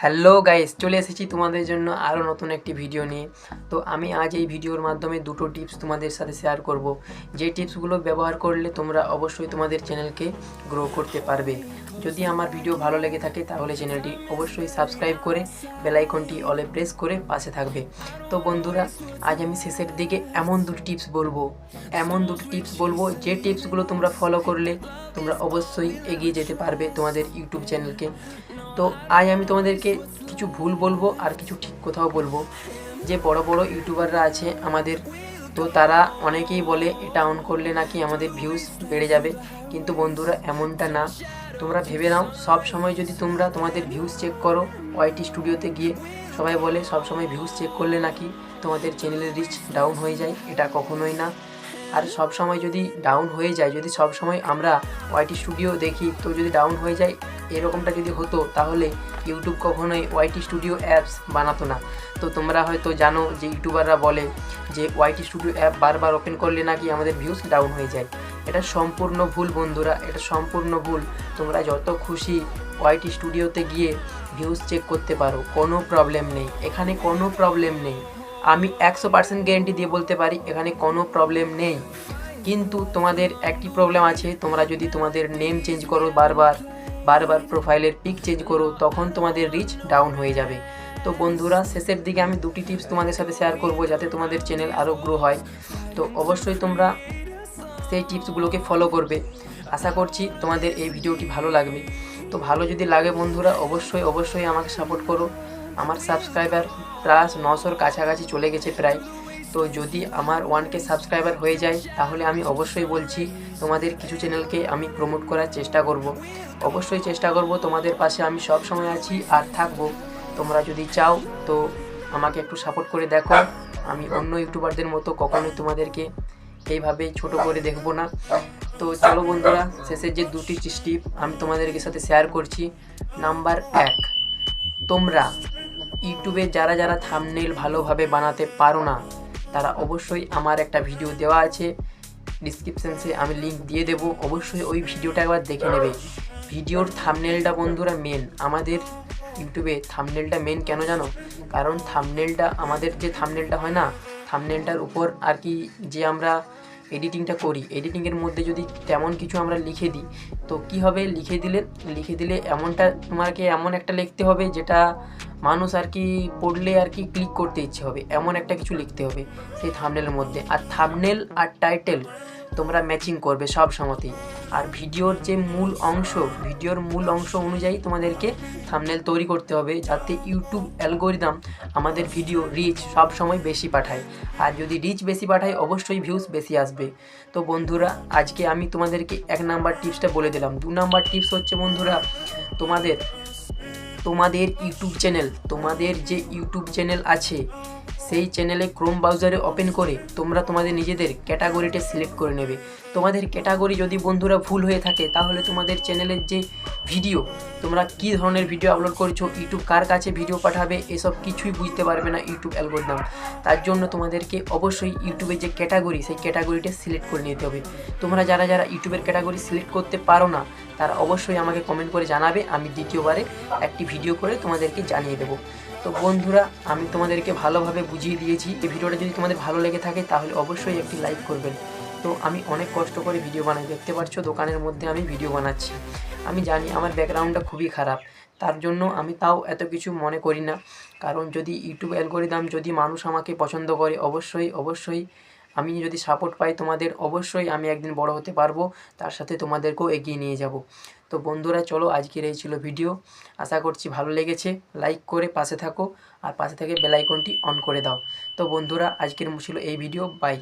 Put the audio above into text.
Hello guys, চলে এসেছি তোমাদের জন্য আরও নতুন একটি ভিডিও নিয়ে। তো আমি আজ এই ভিডিওর মাধ্যমে দুটো টিপস তোমাদের সাথে শেয়ার করব, যে টিপসগুলো ব্যবহার করলে তোমরা অবশ্যই তোমাদের চ্যানেলকে গ্রো করতে পারবে। যদি আমার ভিডিও ভালো লেগে থাকে তাহলে চ্যানেলটি অবশ্যই সাবস্ক্রাইব করে বেল আইকনটি অলে প্রেস করে পাশে থাকবে। তো বন্ধুরা, আজ আমি শেষের দিকে এমন দুটি টিপস বলবো যে টিপসগুলো তোমরা ফলো করলে তোমরা অবশ্যই এগিয়ে যেতে পারবে তোমাদের ইউটিউব চ্যানেলকে। তো আজ আমি তোমাদেরকে কিছু ভুল বলবো আর কিছু ঠিক কথাও বলবো। যে বড় বড় ইউটিউবাররা আছে আমাদের, তো তারা অনেকেই বলে এটা অন করলে নাকি আমাদের ভিউজ বেড়ে যাবে, কিন্তু বন্ধুরা এমনটা না। তোমরা ভেবে নাও, সব সময় যদি তোমরা তোমাদের ভিউজ চেক করো ওয়াইটি স্টুডিওতে গিয়ে, সবাই বলে সব সময় ভিউজ চেক করলে নাকি তোমাদের চ্যানেলের রিচ ডাউন হয়ে যায়, এটা কখনোই না। আর সব সময় যদি ডাউন হয়ে যায়, যদি সব সময় আমরা ওয়াইটি স্টুডিও দেখি তো যদি ডাউন হয়ে যায়, এরকমটা যদি হতো তাহলে ইউটিউব কখনোই ওয়াইটি স্টুডিও অ্যাপস বানাতো না। তো তোমরা হয়তো জানো যে ইউটিউবাররা বলে যে ওয়াইটি স্টুডিও অ্যাপ বারবার ওপেন করলে নাকি আমাদের ভিউজ ডাউন হয়ে যায়। এটা সম্পূর্ণ ভুল বন্ধুরা, এটা সম্পূর্ণ ভুল। তোমরা যত খুশি ওয়াইটি স্টুডিওতে গিয়ে ভিউজ চেক করতে পারো, কোনো প্রবলেম নেই, এখানে কোনো প্রবলেম নেই। আমি 100% গ্যারেন্টি দিয়ে বলতে পারি এখানে কোনো প্রবলেম নেই। কিন্তু তোমাদের একটি প্রবলেম আছে, তোমরা যদি তোমাদের নেম চেঞ্জ করো বারবার প্রোফাইলের পিক চেঞ্জ করো, তখন তোমাদের রিচ ডাউন হয়ে যাবে। তো বন্ধুরা, শেষের দিকে আমি দুটি টিপস তোমাদের সাথে শেয়ার করব যাতে তোমাদের চ্যানেল আরও গ্রো হয়। তো অবশ্যই তোমরা সেই টিপসগুলোকে ফলো করবে। আশা করছি তোমাদের এই ভিডিওটি ভালো লাগবে। তো ভালো যদি লাগে বন্ধুরা, অবশ্যই আমাকে সাপোর্ট করো। আমার সাবস্ক্রাইবার প্লাস 900-র কাছাকাছি চলে গেছে প্রায়। তো যদি আমার 1K সাবস্ক্রাইবার হয়ে যায় তাহলে আমি অবশ্যই বলছি তোমাদের কিছু চ্যানেলকে আমি প্রমোট করার চেষ্টা করব। অবশ্যই চেষ্টা করব, তোমাদের পাশে আমি সব সময় আছি আর থাকবো। তোমরা যদি চাও তো আমাকে একটু সাপোর্ট করে দেখো। আমি অন্য ইউটিউবারদের মতো কখনোই তোমাদেরকে এইভাবে ছোট করে দেখব না। তো চলো বন্ধুরা, শেষের যে দুটি টিপ আমি তোমাদেরকে সাথে শেয়ার করছি। নাম্বার 1, তোমরা ইউটিউবে যারা থাম্বনেইল ভালোভাবে বানাতে পারো না, তারা অবশ্যই আমার একটা ভিডিও দেওয়া আছে ডিসক্রিপশানসে, আমি লিঙ্ক দিয়ে দেবো, অবশ্যই ওই ভিডিওটা একবার দেখে নেবে। ভিডিওর থাম্বনেইলটা বন্ধুরা মেন, আমাদের ইউটিউবে থাম্বনেইলটা মেন। কেন জানো? কারণ থাম্বনেইলটা, আমাদের যে থাম্বনেইলটা হয় না, থাম্বনেইলটার উপর আর কি যে আমরা এডিটিংটা করি, এডিটিংয়ের মধ্যে যদি তেমন কিছু আমরা লিখে দিই তো কি হবে, লিখে দিলে এমনটা তোমাকে এমন একটা লিখতে হবে যেটা মানুষ আর কি পড়লে আর কি ক্লিক করতে ইচ্ছে হবে, এমন একটা কিছু লিখতে হবে সেই থাম্বনেলের মধ্যে। আর থাম্বনেল আর টাইটেল তোমরা ম্যাচিং করবে সব সময়তেই। আর ভিডিওর মূল অংশ অনুযায়ী তোমাদেরকে থাম্বনেল তৈরি করতে হবে, যাতে ইউটিউব অ্যালগোরিদম আমাদের ভিডিও রিচ সব সময় বেশি পাঠায়। আর যদি রিচ বেশি পাঠায় অবশ্যই ভিউজ বেশি আসবে। তো বন্ধুরা, আজকে আমি তোমাদেরকে 1 নাম্বার টিপসটা বলে দিলাম। 2 নাম্বার টিপস হচ্ছে বন্ধুরা, তোমাদের যে ইউটিউব চ্যানেল আছে সেই চ্যানেলে ক্রোম ব্রাউজারে ওপেন করে তোমরা তোমাদের নিজেদের ক্যাটাগরিটা সিলেক্ট করে নেবে। তোমাদের ক্যাটাগরি যদি বন্ধুরা ভুল হয়ে থাকে তাহলে তোমাদের চ্যানেলের যে ভিডিও, তোমরা কী ধরনের ভিডিও আপলোড করছো, ইউটিউব কার কাছে ভিডিও পাঠাবে, এসব কিছুই বুঝতে পারবে না ইউটিউব অ্যালগোরিদম। তার জন্য তোমাদেরকে অবশ্যই ইউটিউবের যে ক্যাটাগরি সেই ক্যাটাগরিটা সিলেক্ট করে নিতে হবে। তোমরা যারা ইউটিউবের ক্যাটাগরি সিলেক্ট করতে পারো না তারা অবশ্যই আমাকে কমেন্ট করে জানাবে, আমি দ্বিতীয়বারে একটি ভিডিও করে তোমাদেরকে জানিয়ে দেবো। তো বন্ধুরা, আমি তোমাদেরকে ভালোভাবে বুঝিয়ে দিয়েছি। এই ভিডিওটা যদি তোমাদের ভালো লেগে থাকে তাহলে অবশ্যই একটি লাইক করবেন। তো আমি অনেক কষ্ট করে ভিডিও বানাই, দেখতে পাচ্ছ দোকানের মধ্যে আমি ভিডিও বানাচ্ছি। আমি জানি আমার ব্যাকগ্রাউন্ডটা খুবই খারাপ, তার জন্য আমি তাও এত কিছু মনে করি না। কারণ যদি ইউটিউব অ্যালগোরিদম, যদি মানুষ আমাকে পছন্দ করে, অবশ্যই আমি যদি সাপোর্ট পাই তোমাদের, অবশ্যই আমি একদিন বড় হতে পারবো, তার সাথে তোমাদেরকেও এগিয়ে নিয়ে যাব। তো বন্ধুরা চলো, আজকের এই ছিল ভিডিও। আশা করছি ভালো লেগেছে। লাইক করে পাশে থাকো আর পাশে থেকে বেল আইকনটি অন করে দাও। তো বন্ধুরা, আজকের ছিল এই ভিডিও। বাই।